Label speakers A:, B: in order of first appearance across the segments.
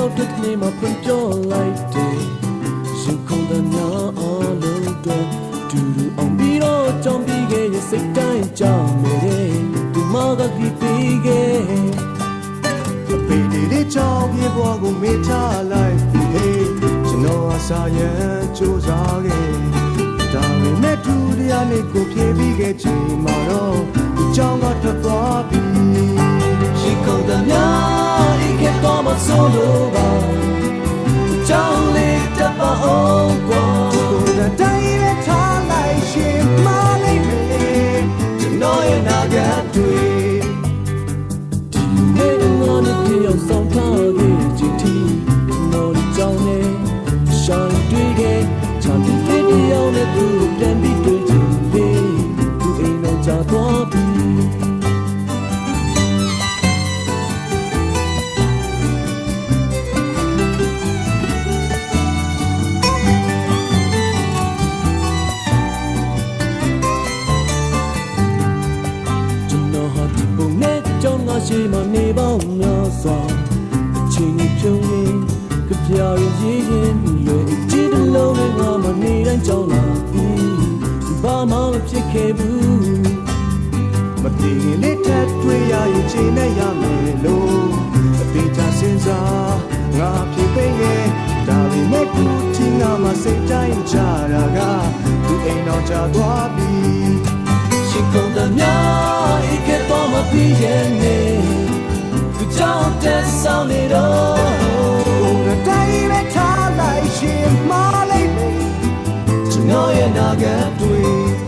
A: ရောက်တဲ့နေ့မှာဖွင့်ပြလိုက်တယ်ရှင်ခုန်တဲ့ညအလုံးတွေတူတူအောင်ပြီးတော့ကြောင်းပြီးခဲ့ရဲ့စိတ်တိုင်းကြောင်နေတဲ့ဒီမှာကဒီပြီးခဲ့အပေလေးကြောင်ပြေပေါ်ကိုမေ့ထားလိုက်ဟေးကျွန်တော်အစာရန်ကြိုးစားခဲ့ဒါပေမဲ့သူတရားလေးကိုပြေးပြီးခဲ့ချိန်မှာတော့ဒီကြောင်ကထွက်သွားပြီရှင်ခုန်တဲ့ညဒီကတော့မဆိုးလို့ပါကြောင်လေးတပအောင်ကွာကိုယ်တိုင်ပဲထားလိုက်ရှင်မလေးမေကျွန်တော်ရဲ့နာဂတ်တွေဒီနေ့ငါနဲ့တယောက်ဆောင်ထားခဲ့ချင်တီကျွန်တော်ဒီကြောင်နဲ့ရှောင်းတွေ့ခဲ့ချမ်းတဲ့တယောက်နဲ့သူပြန်ပြီးတွေ့ချင်လေသူအိမ်တော့ကြာသွားပြီရှိမနေပေါင်းများစွာအချိန်ဖြုံးရင်းကြပြရည်ရင်လွယ်ကြည့်တဲ့လုံးနဲ့ငါမနေတိုင်းကြောင်းလာပြီးဘာမှမဖြစ်ခဲ့ဘူးမတည်ရင်လက်ထပ်တွေ့ရရင်ချိန်နဲ့ရမယ်လို့အသေးချစဉ်းစားငါဖြစ်ပေရဲ့ဒါပေမဲ့သူချင်းငါမစိတ်တိုင်းကြတာကသူအိမ်တော်ကြာသွားပြီရှင်ကုန်တဲ့များဤကတော်မပြီးရဲ့နေသူကြောင့်တဲ့ဆောင်နေတော့ဘုရားတိုင်းပဲထားလိုက်ရှင်မလေးမေကျွန်တော်ရဲ့နာဂတ်တွေ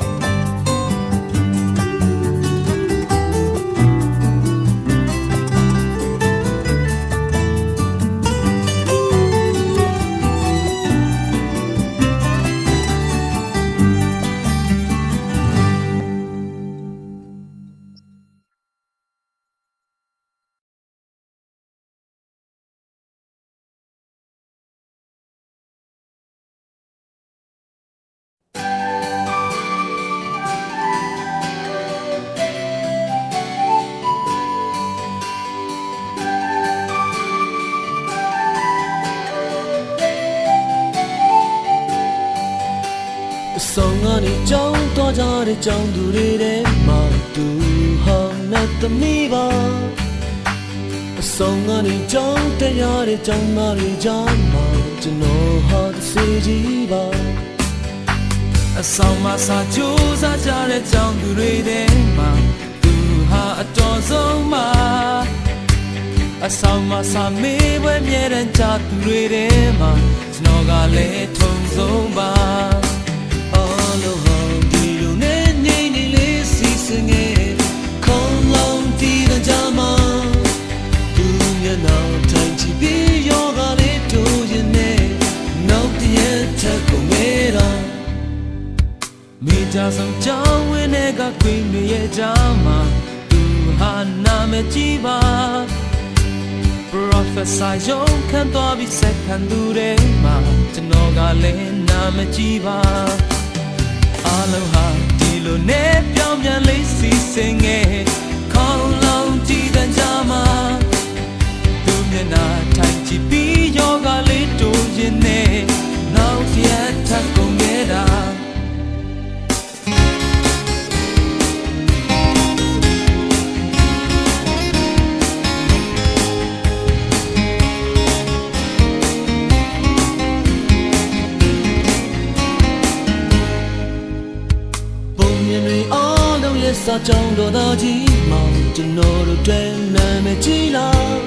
A: ဆောင်ကနေကြောင်းတော့ကြတဲ့ကြောင်းသူတွေထဲမှာသူဟာနဲ့သမီးပါအဆောင်ကနေကြောင်းတရားတဲ့ကြောင်းသားတွေကြားမှာကျွန်တော်ဟာတစ်စီကြီးပါအဆောင်မှာစာကြိုးစားကြတဲ့ကြောင်းသူတွေထဲမှာသူဟာအတော်ဆုံးပါအဆောင်မှာစာမေးပွဲမြဲတမ်းကြသူတွေထဲမှာကျွန်တော်ကလည်းထုံဆုံးပါကြဆုံးကြောင်းဝင်းတဲ့ကခွင့်တွေရဲ့ကြားမှာသူဟာနာမည်ကြီးပါ Professor ရုံးခန့်သွားပြီးဆက်ခံသူတွေမှာကျွန်တော်ကလည်းနာမည်ကြီးပါအားလုံးဟာဒီလိုနဲ့ပြောင်းပြန်လေးစီစဉ်ငယ်ခေါင်းလုံးကြည့်တဲ့ကြားမှာသူမျက်နှာထိုင်ကြည့်ပြီးယောဂလေးတိုးရင်နဲ့နောက်ရထပ်ကုန်ခဲ့တာစာကြောင်းတော်သားကြီးမောင်ကျွန်တော်တို့တွေ့နာမည်ကြီးလား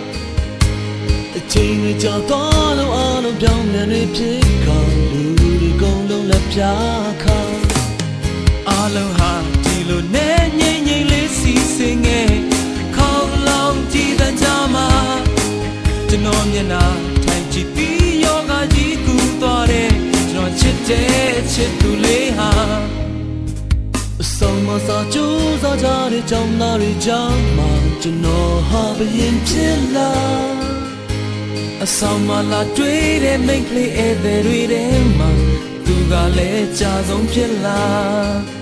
A: အချိန်တွေကြောက်တော့လို့အားလုံးပြောင်းပြန်နေဖြစ်ခေါ်လူတွေကုန်လုံးလက်ပြခါအားလုံးဟာဒီလိုနဲ့ငိမ့်ငိမ့်လေးစီစဉ်ငယ်ခေါင်းလောင်ကြည့်တဲ့ကြားမှာကျွန်တော်မျက်နှာထိုင်ကြည့်ပြီးယောဂကြီးကူသွားတယ်ကျွန်တော်ချစ်တဲ့ချစ်သူလေးဟာဆောင်မစားကြိုးစားကြတဲ့ကြောင်းသားတွေကြားမှာကျွန်တော်ဟာဘယင်ဖြစ်လာအဆောင်မလာတွေ့တဲ့မိတ်ကလေးဧည့်သည်တွေထဲမှာသူကလည်းကြာဆုံးဖြစ်လာ
B: မ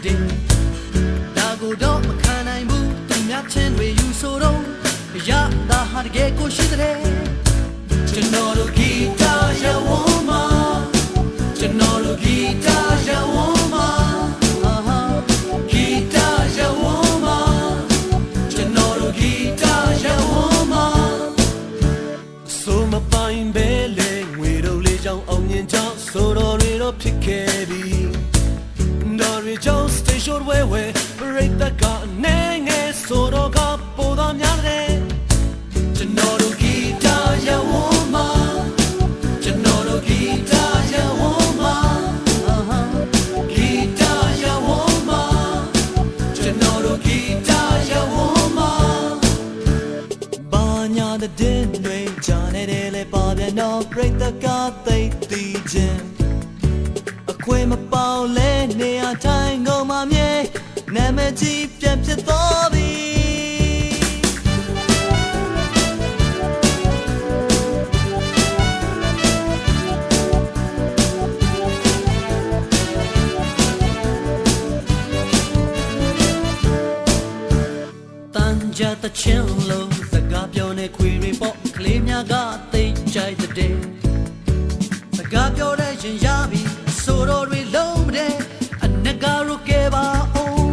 B: တဲ့ဒါကိုတော့မခံနိုင်ဘူးသူများချင်းတွေယူဆိုတော့ရတာဟာတကယ်ကိုရှိတဲ့ကျွန်တော်တို့ဂီတာရဝန်းမှာကျွန်တော်တို့ဂီတာရဝန်းမှာဂီတာရဝန်းမှာကျွန်တော်တို့ဂီတာရဝန်းမှာဆိုမပိုင်ပဲလေငွေတို့လေးချောင်းအောင်မြင်ကြောင်းဆိုတော်တွေတော့ဖြစ်ခဲ့ပြီတော်တွေကြောင်း station ဝဲဝဲရိတ်တကနေငယ်ဆိုတော့ကပေါ်တော်များတယ်ကျွန်တော်တို့ဂီတာရဝန်းမှာကျွန်တော်တို့ဂီတာရဝန်းမှာဂီတာရဝန်းမှာကျွန်တော်တို့ဂီတာရဝန်းမှာဘာညာတဲ့တွေဂျာနေတဲ့လေပါပြန်တော့ပြိတ္တကသိသိချင်းအခွင့်မပေါလဲနေရာထိုင်ကုန်မှာမြေနာမည်ကြီးပြန်ဖြစ်သွားပြီတချင်းလုံးစကားပြောနေခွေတွေပေါ့ကလေးများကသိကြိုက်တဲ့စကားပြောတဲ့ရင်ရပြီဆိုတော်တွေလုံးတဲ့အနက်ကားရုပ်ကဲပါအောင်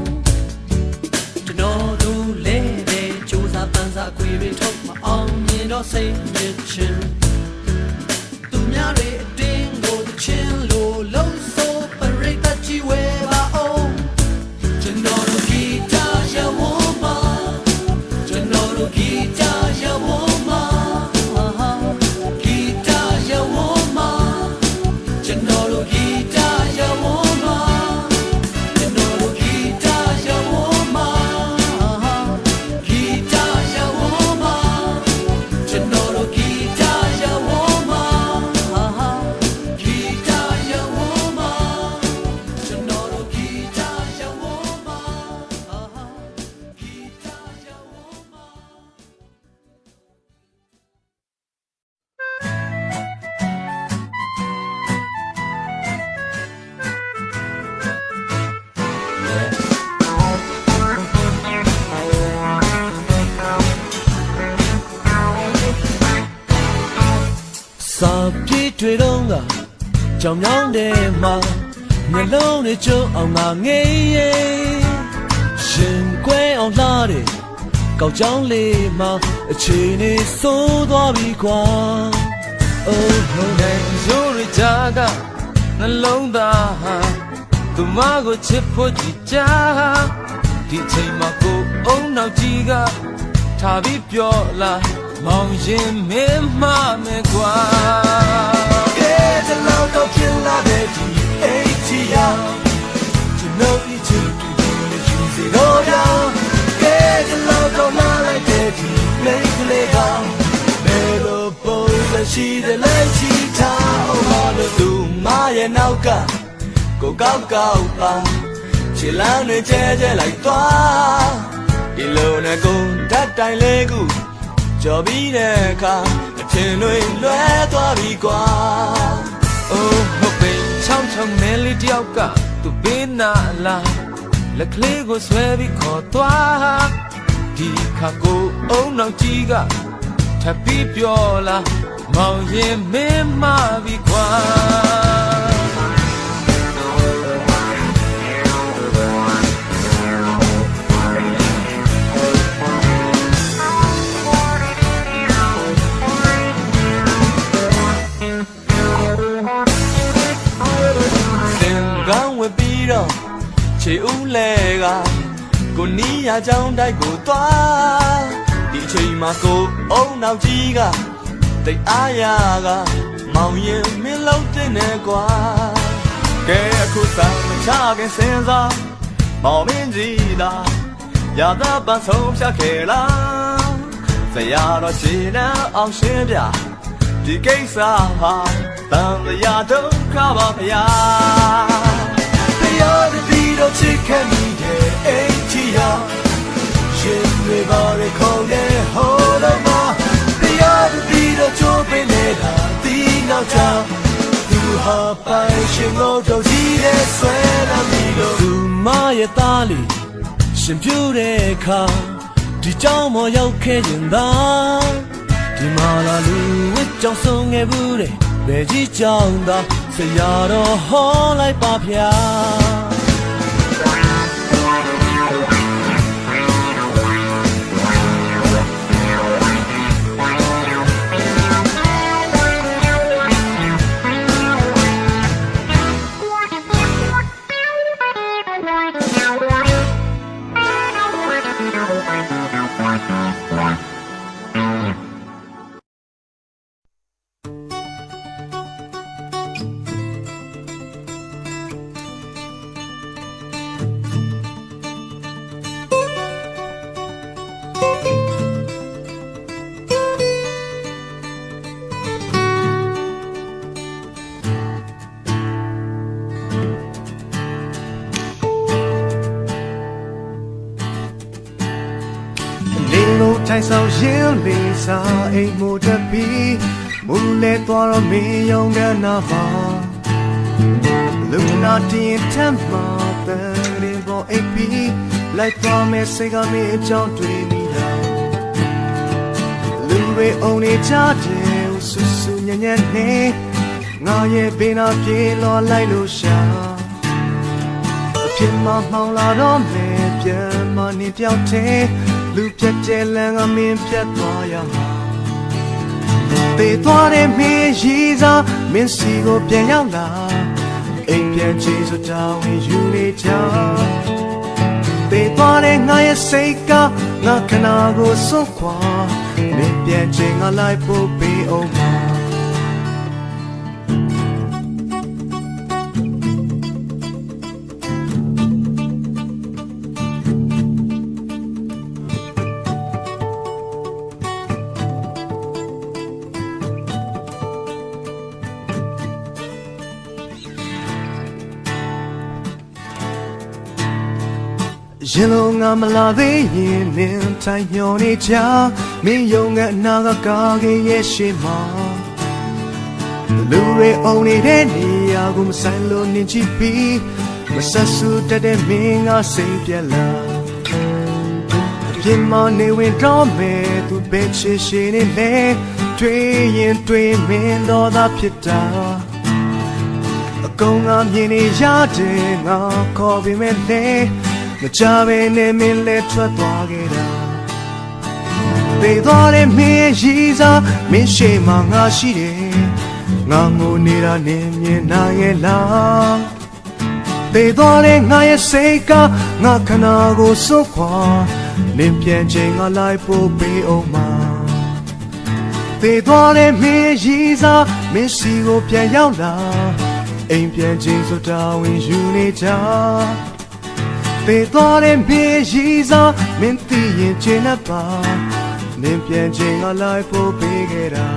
B: ကျွန်တော်တို့လေးတဲ့စူးစမ်းပန်းစားခွေတွေထုတ်မအောင်မြင်တော့စိတ်ညစ်ချင်းသူများတွေအတင်းကိုတချင်းလို့လုံးဆိုပရိသတ်ကြီးဝဲပါအောင်ကျွန်တော်တို့ဂီတာရဝန်းမှာဂီတာရဝန်းမှာဂီတာရဝန်းမှာကျွန်တော်တို့ဂီတာရဝန်းမှာကျွန်တော်တို့ဂီတာရဝန်းမှာဂီတာရဝန်းမှာကျွန်တော်တို့ဂီတာရဝန်းမှာဂီတာရဝန်းမှာကျွန်တော်တို့ဂီတာရဝန်းမှာဂီတာရဝန်းမှာစာပြေးတွေတော့ကကြောင်မြောင်းတဲ့မှာမျက်လုံးတွေကျုံအောင်ငါငေးရဲ့ရှင်ကွဲအောင်လှတဲ့ကောက်ကြောင်လေးမှာအချိန်နဲ့ဆိုးသွားပြီကွာ Oh no
C: တဲ့ရိုးရကြကနှလုံးသားဟာသူမကိုချစ်ဖို့ကြည်ကြားဒီချိန်မှာကိုအုံနောက်ကြီးကထားပြီးပြောလာမောင်ရင်မင်းမမယ်ကွာကဲတလောက်တော့ဖြစ်လာတဲ့ဒီအိတ်ကြီးရကျွန်တော်ဒီချစ်တူလေးယူစီတော့ရကဲတလောက်တော့လာလိုက်တဲ့ဒီမိန်းကလေးကဘယ်လိုပုံစံရှိတဲ့လဲချီထားအောင်မလို့သူမရဲ့နောက်ကကိုကောက်ကောက်ပါခြေလမ်းတွေကျဲကျဲလိုက်သွားဒီလိုနဲ့ကိုဓာတ်တိုင်လေးကူကြော်ပြီးတဲ့အခါအထင်တွေလွဲသွားပြီကွာ Oh ဟုတ်ပင်ချောင်းချောင်းမဲလေးတယောက်ကသူဘေးနာလာလက်ကလေးကိုဆွဲပြီးခေါ်သွားဒီခါကိုအုံနောက်ကြီးကထပ်ပြီးပြောလာမောင်ရင်မင်းမပြီကွာခြေဦးလဲကကိုနီးရကြောင်းတိုက်ကိုသွားဒီအချိန်မှာကိုအုံနောက်ကြီးကတိတ်အားရကမောင်ရင်မင်းလုံးတင်နေကွာကဲအခုသာမချခင်စင်စားမောင်မင်းကြီးသာရတာပန်းဆုံးဖြတ်ခဲ့လားဇရာတော့ခြေနဲ့အောင်ရှင်းပြဒီကိစ္စဟာတန်လျာဒုက္ခပါဗျာတရားတည်းတော့ချစ်ခဲ့မိတဲ့အိမ်ကြီးဟာရှင်တွေပါရခေါ်တဲ့ဟိုတော့မှာတရားတည်းတော့ချိုးပေးနေတာဒီနောက်ချာသူဟာပိုင်ရှင်လို့တော့ကြီးတဲ့ဆွဲလာပြီလို့သူမရ
A: ရဲ့သားလေးရှင်ပြူတဲ့အခါဒီကြောင်မော်ရောက်ခဲ့ရင်သာဒီမှာလာလူဝစ်ကြောင်ဆုံးခဲ့ဘူးတဲ့ဘယ်ကြီးကြောင်သာဆရာတော်ဟောလိုက်ပါဗျာ
D: ထိုင်ဆောင်ရင်လေးစားအိမ်မို့တက်ပြီးမူလဲသွားတော့မင်းယုံကနာပါလူနာတင်ထမ်းမှာတဲ့ရင်ပေါ်အိပ်ပြီးလိုက်သွားမယ်စိတ်ကမင်းအကြောင်းတွေးမိတာလူတွေအုံနေကြတယ်ဆူဆူညံ့ညံ့နဲ့ငါရဲ့ပင်နာပြေလောလိုက်လို့ရှာအဖြစ်မှမှောင်လာတော့မယ်ပြန်မနေပြောက်တဲ့လူပြတ်တဲ့လမ်းကမင်းပြတ်သွားရမှာသေသွားတဲ့မင်းရည်စားမင်းစီကိုပြန်ရောက်လာအိမ်ပြန်ချေဆိုတောင်းဝင်ယူနေကြသေသွားတဲ့ငါရဲ့စိတ်ကငါခနာကိုစွန့်ခွာမင်းပြန်ချင်ငါလိုက်ဖို့ပေးအောင်ပါရင်လုံးငါမလာသေးရင်နင်းထိုင်ညောနေချာမင်းယုံကအနာကကာခဲ့ရဲ့ရှိမှာလူတွေအုံနေတဲ့နေရာကိုမဆိုင်လို့နင်းချပြီးမဆက်ဆူတတ်တဲ့မင်းကစိတ်ပြက်လာပြင်မနေဝင်တော့မယ်သူပဲချစ်ရှိနေလေတွေ့ရင်တွေ့မင်းတော့သာဖြစ်တာအကုန်ကမြင်နေရတယ်ငါခေါ်ပြီးမဲ့လေမကြဘဲနဲ့မင်းလက်ထွက်သွားခဲ့တာသေသွားတဲ့မင်းရည်စားမင်းရှိမှငါရှိတယ်ငါငိုနေတာနေမြင်နိုင်ရဲ့လားသေသွားတဲ့ငါရဲ့စိတ်ကငါခနာကိုစွန့်ခွာမင်းပြန်ချိန်ငါလိုက်ဖို့ပေးအောင်မသေသွားတဲ့မင်းရည်စားမင်းစီကိုပြန်ရောက်လာအိမ်ပြန်ချိန်ဆိုတောင်းဝင်ယူနေကြသေသွားတဲ့မင်းရည်စားမင်းသိရင်ချင်တ်ပါမင်းပြန်ချိန်ငါလိုက်ဖို့ပေးခဲ့တာ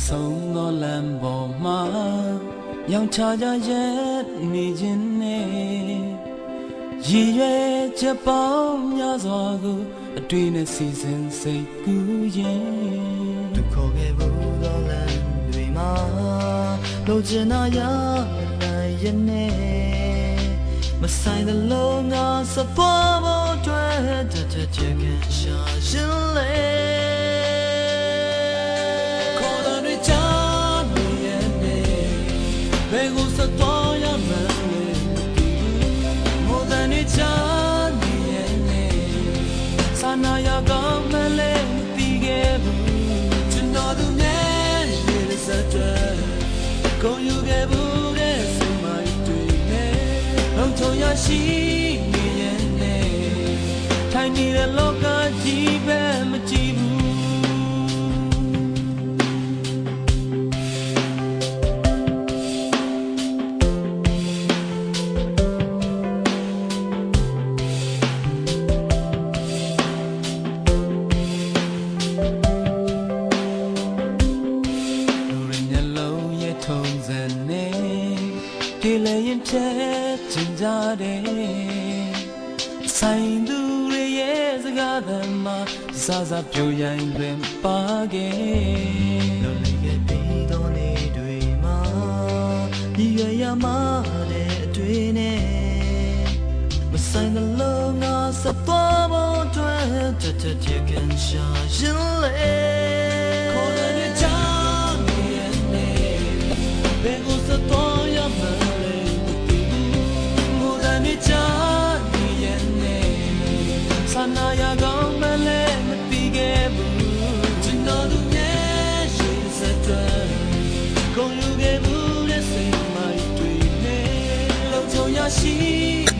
A: ဆုံးသောလမ်းပေါ်မှာရောင်ချကြရဲ့နေခြင်းနဲ့ရည်ရွယ်ချက်ပေါင်းများစွာကိုအတွေ့နဲ့စီစဉ်စိတ်ကူးရင်
B: ဒုက္ခခဲ့ဘူးသောလမ်းတွေမှာလိုချင်တာရနိုင်ရဲ့နဲ့မဆိုင်တဲ့လုံးငါစပေါ်ပေါ်တွေ့တဲ့ချက်ကရှာရှင်လေVengo sa toya mele More than it's on the end Sana ya gam mele Tigebu To know the man is a dread Go you get booted So my dream Long to ya shi me Tiny the loca jibe majibu
C: ပြေလည်ရင်ဖြတ်ချင်ကြတယ်ဆိုင်သူတွေရဲ့စကားသံမှာစားစားပြိုရိုင်းတွင်ပါခဲ့လုံးလေးခဲ့ပြီးတော့နေတွေမှာညီရွယ်ရမှာတဲ့အတွေ့နဲ့မဆိုင်တဲ့လုံးငါစပေါ်ပေါ်တွင်တက်တက်ကြကန်ရှာရင်လေခေါ်တဲ့ကြောင့်နေဘယ်ကိုစတော့ရမှာလဲမူတမ်းနေချာနေရဲ့နေဆန္ဒရကောင်းမလဲမသိခဲ့ဘူးကျွန်တော်တို့ရဲ့ရှိစတဲ့ကိုယူခဲ့ဘူးတဲ့စိတ်မိုက်တွေနဲ့လုံးချုံရရှိ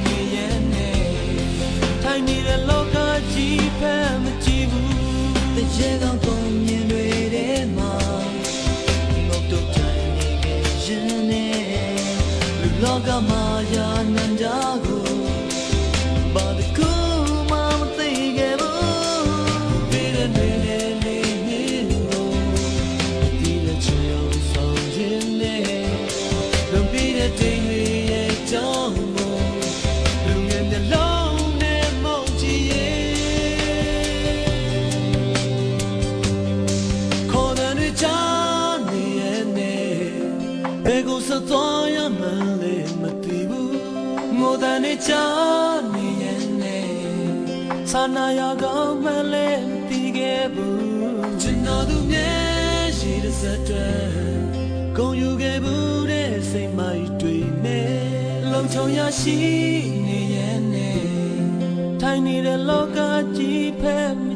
C: နေရဲ့နေထိုင်နေတဲ့လောကကြီးဖက်မကြည့်ဘူးတကယ်ကောင်းပုံမြင်တွေထဲမှာငုတ်တုတ်တိုင်းနေခဲ့ရင်နဲ့လူလောကမှာယာနန္ဒာကိုဘာတကူမှမသိခဲ့ဘူးပြီးတဲ့နေ့လေးကိုဒီလက်ချေအောင်ဆောင်ခြင်းနဲ့လွန်ပြီးတဲ့တိမ်တွေရဲ့ကြောင်းကိုလူငယ်မျက်လုံးနဲ့မုန်းကြည့်ရဲ့ခေါ်တဲ့ချာနေရဲ့နဲ့ဘယ်ကိုစသွားရမှန်းလဲမသိဘူးငိုတဲ့နေချာနေရဲ့နဲ့ဆန္ဒရကောင်းမှန်းလဲမသိခဲ့ဘူးကျွန်တော်သူမျက်ရည်တစ်စက်တည်းကုန်ယူခဲ့ဘူးတဲ့စိတ်မိုက်တွေနဲ့လုံချုံရရှိနေရဲ့နဲ့ထိုင်နေတဲ့လောကကြီးဖက်မ